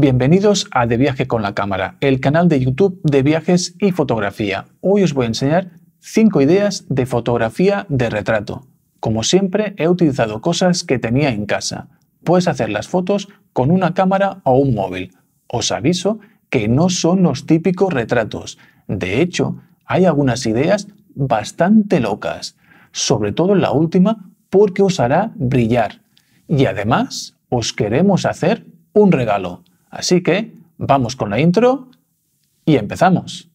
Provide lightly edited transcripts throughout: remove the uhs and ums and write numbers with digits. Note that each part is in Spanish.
Bienvenidos a De Viaje con la Cámara, el canal de YouTube de viajes y fotografía. Hoy os voy a enseñar 5 ideas de fotografía de retrato. Como siempre, he utilizado cosas que tenía en casa. Puedes hacer las fotos con una cámara o un móvil. Os aviso que no son los típicos retratos. De hecho, hay algunas ideas bastante locas, sobre todo en la última porque os hará brillar. Y además, os queremos hacer un regalo. Así que vamos con la intro y empezamos.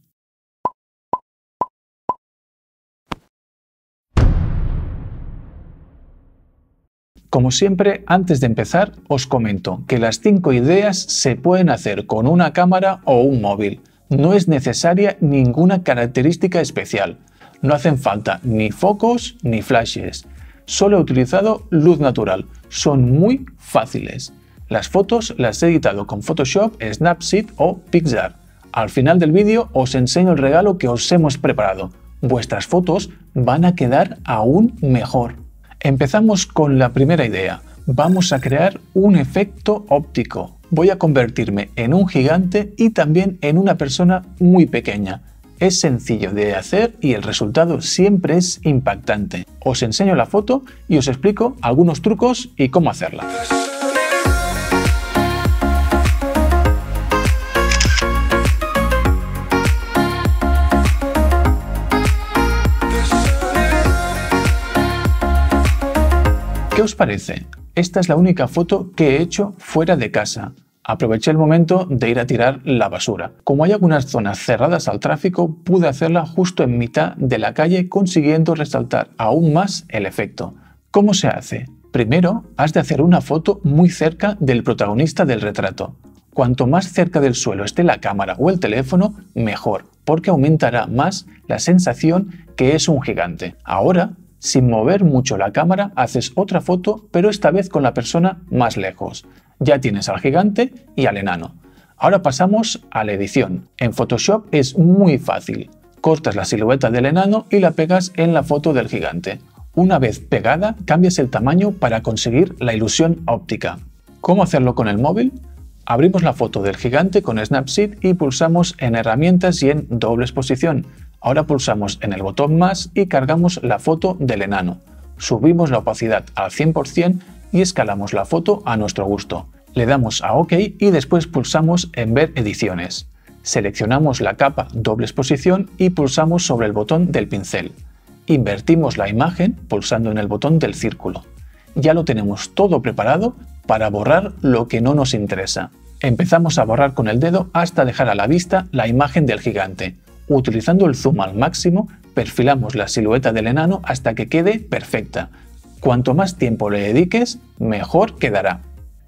Como siempre, antes de empezar, os comento que las 5 ideas se pueden hacer con una cámara o un móvil. No es necesaria ninguna característica especial. No hacen falta ni focos ni flashes. Solo he utilizado luz natural. Son muy fáciles. Las fotos las he editado con Photoshop, Snapseed o Pixar. Al final del vídeo os enseño el regalo que os hemos preparado. Vuestras fotos van a quedar aún mejor. Empezamos con la primera idea. Vamos a crear un efecto óptico. Voy a convertirme en un gigante y también en una persona muy pequeña. Es sencillo de hacer y el resultado siempre es impactante. Os enseño la foto y os explico algunos trucos y cómo hacerla. ¿Qué os parece? Esta es la única foto que he hecho fuera de casa. Aproveché el momento de ir a tirar la basura. Como hay algunas zonas cerradas al tráfico, pude hacerla justo en mitad de la calle, consiguiendo resaltar aún más el efecto. ¿Cómo se hace? Primero, has de hacer una foto muy cerca del protagonista del retrato. Cuanto más cerca del suelo esté la cámara o el teléfono, mejor, porque aumentará más la sensación que es un gigante. Ahora, sin mover mucho la cámara, haces otra foto, pero esta vez con la persona más lejos. Ya tienes al gigante y al enano. Ahora pasamos a la edición. En Photoshop es muy fácil. Cortas la silueta del enano y la pegas en la foto del gigante. Una vez pegada, cambias el tamaño para conseguir la ilusión óptica. ¿Cómo hacerlo con el móvil? Abrimos la foto del gigante con Snapseed y pulsamos en herramientas y en doble exposición. Ahora pulsamos en el botón más y cargamos la foto del enano. Subimos la opacidad al 100% y escalamos la foto a nuestro gusto. Le damos a OK y después pulsamos en ver ediciones. Seleccionamos la capa doble exposición y pulsamos sobre el botón del pincel. Invertimos la imagen pulsando en el botón del círculo. Ya lo tenemos todo preparado para borrar lo que no nos interesa. Empezamos a borrar con el dedo hasta dejar a la vista la imagen del gigante. Utilizando el zoom al máximo, perfilamos la silueta del enano hasta que quede perfecta. Cuanto más tiempo le dediques, mejor quedará.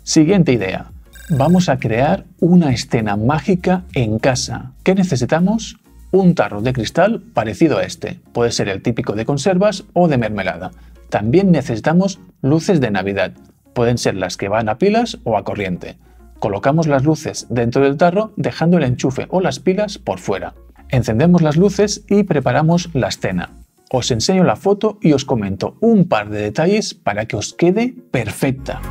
Siguiente idea. Vamos a crear una escena mágica en casa. ¿Qué necesitamos? Un tarro de cristal parecido a este. Puede ser el típico de conservas o de mermelada. También necesitamos luces de Navidad. Pueden ser las que van a pilas o a corriente. Colocamos las luces dentro del tarro dejando el enchufe o las pilas por fuera. Encendemos las luces y preparamos la escena. Os enseño la foto y os comento un par de detalles para que os quede perfecta.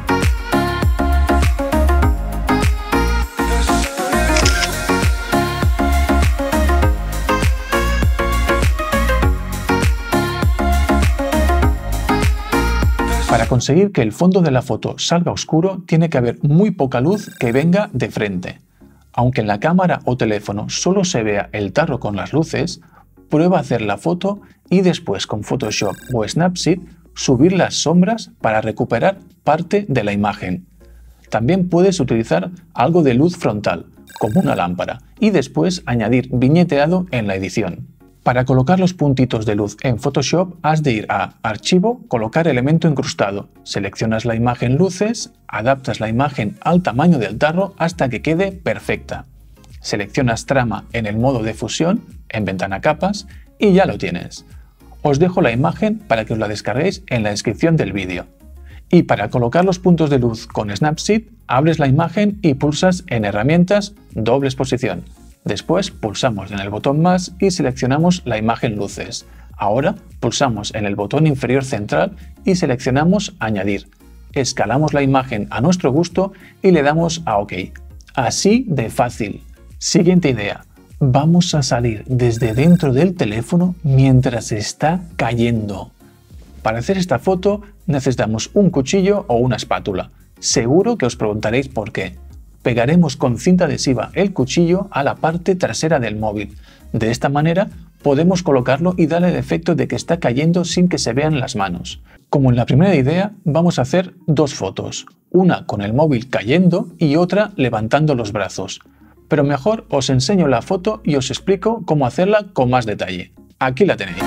Para conseguir que el fondo de la foto salga oscuro, tiene que haber muy poca luz que venga de frente. Aunque en la cámara o teléfono solo se vea el tarro con las luces, prueba a hacer la foto y después con Photoshop o Snapseed subir las sombras para recuperar parte de la imagen. También puedes utilizar algo de luz frontal, como una lámpara, y después añadir viñeteado en la edición. Para colocar los puntitos de luz en Photoshop has de ir a Archivo, Colocar elemento incrustado. Seleccionas la imagen Luces, adaptas la imagen al tamaño del tarro hasta que quede perfecta. Seleccionas Trama en el modo de fusión, en Ventana Capas, y ya lo tienes. Os dejo la imagen para que os la descarguéis en la descripción del vídeo. Y para colocar los puntos de luz con Snapseed, abres la imagen y pulsas en Herramientas, doble exposición. Después pulsamos en el botón más y seleccionamos la imagen Luces. Ahora pulsamos en el botón inferior central y seleccionamos Añadir. Escalamos la imagen a nuestro gusto y le damos a OK. Así de fácil. Siguiente idea. Vamos a salir desde dentro del teléfono mientras está cayendo. Para hacer esta foto necesitamos un cuchillo o una espátula. Seguro que os preguntaréis por qué. Pegaremos con cinta adhesiva el cuchillo a la parte trasera del móvil. De esta manera podemos colocarlo y darle el efecto de que está cayendo sin que se vean las manos. Como en la primera idea, vamos a hacer dos fotos. Una con el móvil cayendo y otra levantando los brazos. Pero mejor os enseño la foto y os explico cómo hacerla con más detalle. Aquí la tenéis.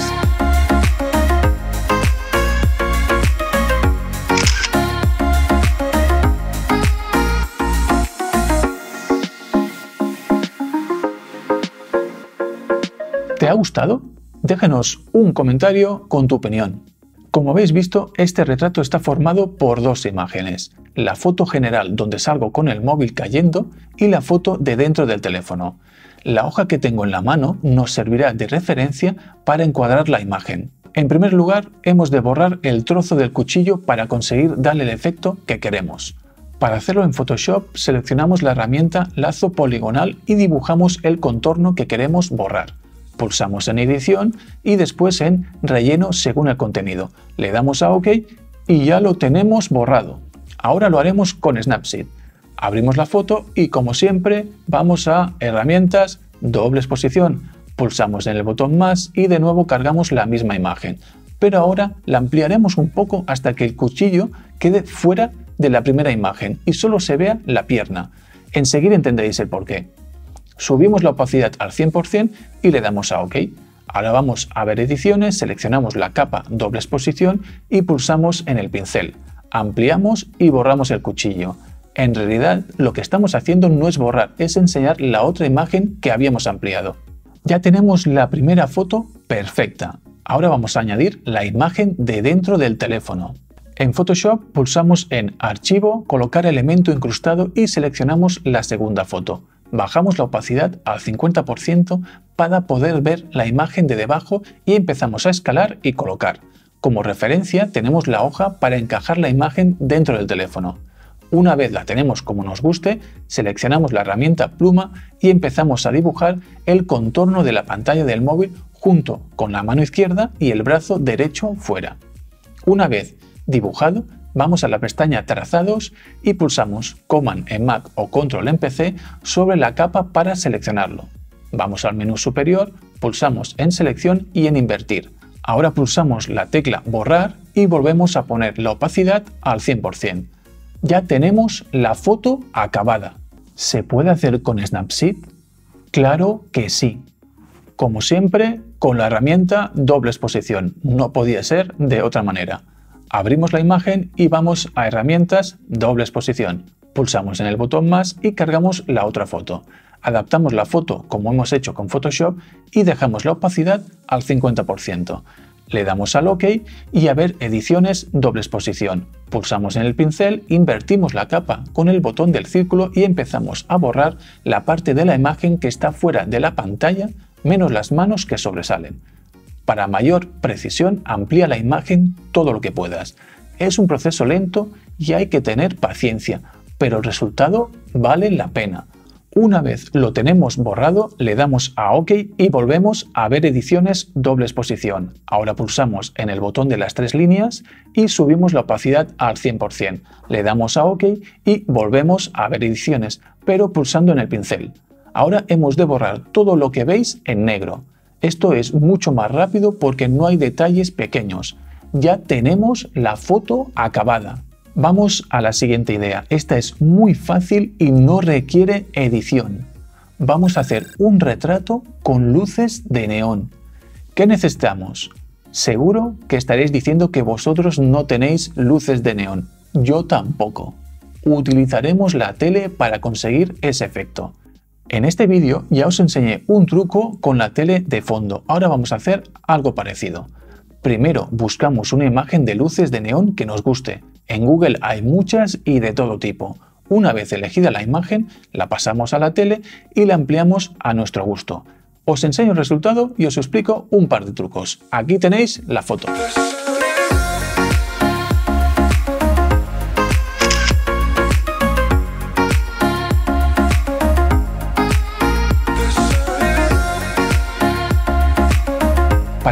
¿Te ha gustado? Déjanos un comentario con tu opinión. Como habéis visto, este retrato está formado por dos imágenes. La foto general donde salgo con el móvil cayendo y la foto de dentro del teléfono. La hoja que tengo en la mano nos servirá de referencia para encuadrar la imagen. En primer lugar, hemos de borrar el trozo del cuchillo para conseguir darle el efecto que queremos. Para hacerlo en Photoshop, seleccionamos la herramienta lazo poligonal y dibujamos el contorno que queremos borrar. Pulsamos en edición y después en relleno según el contenido. Le damos a OK y ya lo tenemos borrado. Ahora lo haremos con Snapseed. Abrimos la foto y como siempre vamos a herramientas, doble exposición. Pulsamos en el botón más y de nuevo cargamos la misma imagen. Pero ahora la ampliaremos un poco hasta que el cuchillo quede fuera de la primera imagen y solo se vea la pierna. Enseguida entenderéis el porqué. Subimos la opacidad al 100% y le damos a OK. Ahora vamos a ver ediciones, seleccionamos la capa doble exposición y pulsamos en el pincel. Ampliamos y borramos el cuchillo. En realidad lo que estamos haciendo no es borrar, es enseñar la otra imagen que habíamos ampliado. Ya tenemos la primera foto perfecta. Ahora vamos a añadir la imagen de dentro del teléfono. En Photoshop pulsamos en Archivo, Colocar elemento incrustado y seleccionamos la segunda foto. Bajamos la opacidad al 50% para poder ver la imagen de debajo y empezamos a escalar y colocar. Como referencia tenemos la hoja para encajar la imagen dentro del teléfono. Una vez la tenemos como nos guste, seleccionamos la herramienta pluma y empezamos a dibujar el contorno de la pantalla del móvil junto con la mano izquierda y el brazo derecho fuera. Una vez dibujado, vamos a la pestaña Trazados y pulsamos Command en Mac o Control en PC sobre la capa para seleccionarlo. Vamos al menú superior, pulsamos en Selección y en Invertir. Ahora pulsamos la tecla Borrar y volvemos a poner la opacidad al 100%. Ya tenemos la foto acabada. ¿Se puede hacer con Snapseed? Claro que sí. Como siempre, con la herramienta doble exposición. No podía ser de otra manera. Abrimos la imagen y vamos a Herramientas, doble exposición. Pulsamos en el botón más y cargamos la otra foto. Adaptamos la foto como hemos hecho con Photoshop y dejamos la opacidad al 50%. Le damos al OK y a ver ediciones, doble exposición. Pulsamos en el pincel, invertimos la capa con el botón del círculo y empezamos a borrar la parte de la imagen que está fuera de la pantalla, menos las manos que sobresalen. Para mayor precisión, amplía la imagen todo lo que puedas. Es un proceso lento y hay que tener paciencia, pero el resultado vale la pena. Una vez lo tenemos borrado, le damos a OK y volvemos a ver ediciones doble exposición. Ahora pulsamos en el botón de las tres líneas y subimos la opacidad al 100%. Le damos a OK y volvemos a ver ediciones, pero pulsando en el pincel. Ahora hemos de borrar todo lo que veis en negro. Esto es mucho más rápido porque no hay detalles pequeños. Ya tenemos la foto acabada. Vamos a la siguiente idea. Esta es muy fácil y no requiere edición. Vamos a hacer un retrato con luces de neón. ¿Qué necesitamos? Seguro que estaréis diciendo que vosotros no tenéis luces de neón. Yo tampoco. Utilizaremos la tele para conseguir ese efecto. En este vídeo ya os enseñé un truco con la tele de fondo. Ahora vamos a hacer algo parecido. Primero buscamos una imagen de luces de neón que nos guste. En Google hay muchas y de todo tipo. Una vez elegida la imagen, la pasamos a la tele y la ampliamos a nuestro gusto. Os enseño el resultado y os explico un par de trucos. Aquí tenéis la foto.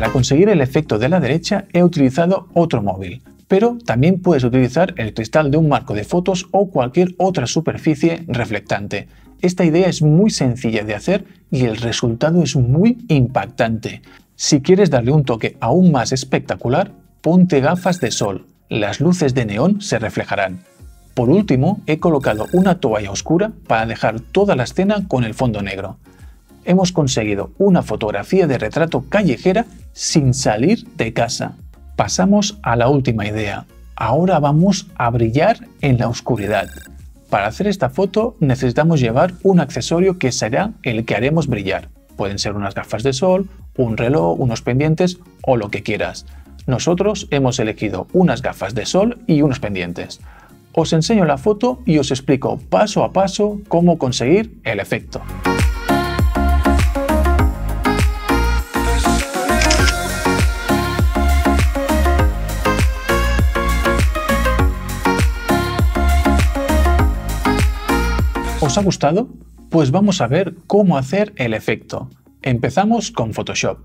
Para conseguir el efecto de la derecha he utilizado otro móvil, pero también puedes utilizar el cristal de un marco de fotos o cualquier otra superficie reflectante. Esta idea es muy sencilla de hacer y el resultado es muy impactante. Si quieres darle un toque aún más espectacular, ponte gafas de sol. Las luces de neón se reflejarán. Por último, he colocado una toalla oscura para dejar toda la escena con el fondo negro. Hemos conseguido una fotografía de retrato callejera sin salir de casa. Pasamos a la última idea. Ahora vamos a brillar en la oscuridad. Para hacer esta foto necesitamos llevar un accesorio que será el que haremos brillar. Pueden ser unas gafas de sol, un reloj, unos pendientes o lo que quieras. Nosotros hemos elegido unas gafas de sol y unos pendientes. Os enseño la foto y os explico paso a paso cómo conseguir el efecto. ¿Os ha gustado? Pues vamos a ver cómo hacer el efecto. Empezamos con Photoshop.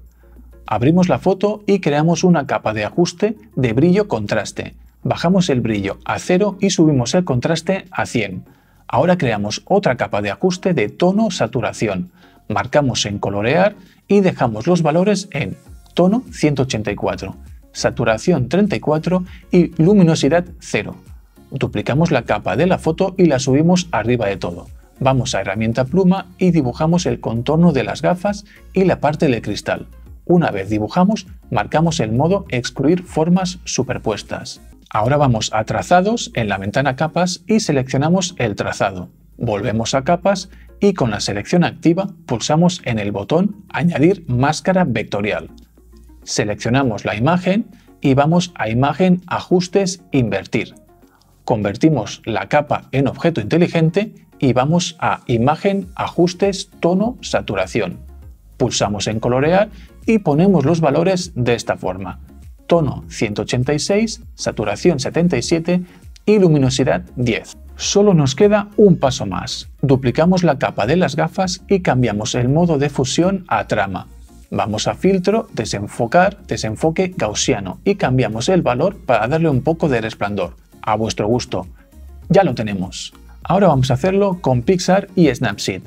Abrimos la foto y creamos una capa de ajuste de brillo-contraste. Bajamos el brillo a 0 y subimos el contraste a 100. Ahora creamos otra capa de ajuste de tono-saturación. Marcamos en colorear y dejamos los valores en tono 184, saturación 34 y luminosidad 0. Duplicamos la capa de la foto y la subimos arriba de todo. Vamos a herramienta pluma y dibujamos el contorno de las gafas y la parte del cristal. Una vez dibujamos, marcamos el modo excluir formas superpuestas. Ahora vamos a trazados en la ventana capas y seleccionamos el trazado. Volvemos a capas y con la selección activa pulsamos en el botón añadir máscara vectorial. Seleccionamos la imagen y vamos a imagen ajustes invertir. Convertimos la capa en objeto inteligente y vamos a imagen ajustes tono saturación. Pulsamos en colorear y ponemos los valores de esta forma: tono 186, saturación 77 y luminosidad 10. Solo nos queda un paso más. Duplicamos la capa de las gafas y cambiamos el modo de fusión a trama. Vamos a filtro, desenfocar, desenfoque gaussiano y cambiamos el valor para darle un poco de resplandor. A vuestro gusto. Ya lo tenemos. Ahora vamos a hacerlo con Pixar y Snapseed,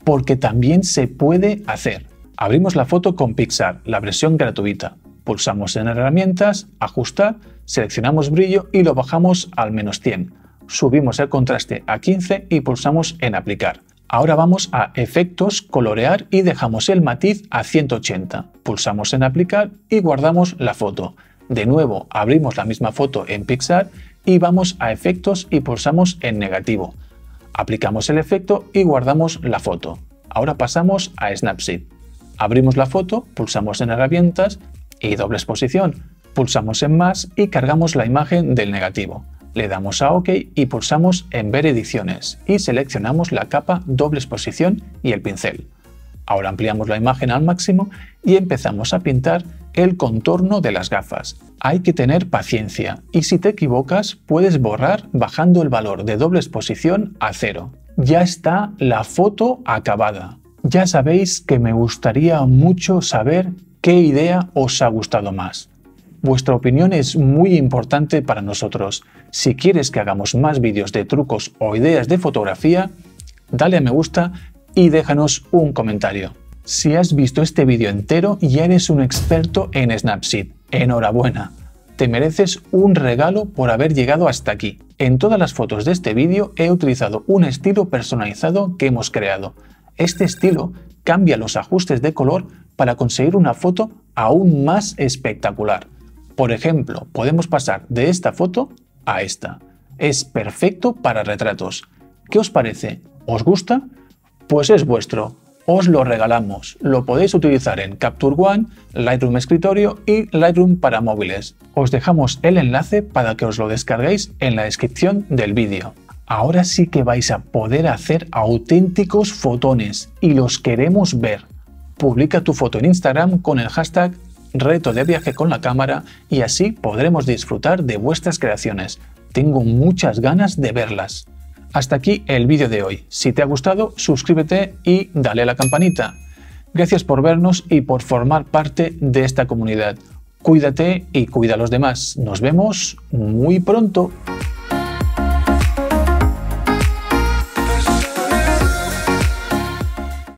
porque también se puede hacer. Abrimos la foto con Pixar, la versión gratuita. Pulsamos en herramientas, ajustar, seleccionamos brillo y lo bajamos al -100. Subimos el contraste a 15 y pulsamos en aplicar. Ahora vamos a efectos, colorear y dejamos el matiz a 180. Pulsamos en aplicar y guardamos la foto. De nuevo abrimos la misma foto en Pixar y vamos a efectos y pulsamos en negativo. Aplicamos el efecto y guardamos la foto. Ahora pasamos a Snapseed. Abrimos la foto, pulsamos en herramientas y doble exposición. Pulsamos en más y cargamos la imagen del negativo. Le damos a OK y pulsamos en ver ediciones y seleccionamos la capa doble exposición y el pincel. Ahora ampliamos la imagen al máximo y empezamos a pintar el contorno de las gafas. Hay que tener paciencia y si te equivocas puedes borrar bajando el valor de doble exposición a 0. Ya está la foto acabada. Ya sabéis que me gustaría mucho saber qué idea os ha gustado más. Vuestra opinión es muy importante para nosotros. Si quieres que hagamos más vídeos de trucos o ideas de fotografía, dale a me gusta y déjanos un comentario. Si has visto este vídeo entero ya eres un experto en Snapseed. ¡Enhorabuena! Te mereces un regalo por haber llegado hasta aquí. En todas las fotos de este vídeo he utilizado un estilo personalizado que hemos creado. Este estilo cambia los ajustes de color para conseguir una foto aún más espectacular. Por ejemplo, podemos pasar de esta foto a esta. Es perfecto para retratos. ¿Qué os parece? ¿Os gusta? Pues es vuestro. Os lo regalamos. Lo podéis utilizar en Capture One, Lightroom Escritorio y Lightroom para móviles. Os dejamos el enlace para que os lo descarguéis en la descripción del vídeo. Ahora sí que vais a poder hacer auténticos fotones y los queremos ver. Publica tu foto en Instagram con el hashtag reto de viaje con la cámara y así podremos disfrutar de vuestras creaciones. Tengo muchas ganas de verlas. Hasta aquí el vídeo de hoy. Si te ha gustado, suscríbete y dale a la campanita. Gracias por vernos y por formar parte de esta comunidad. Cuídate y cuida a los demás. Nos vemos muy pronto.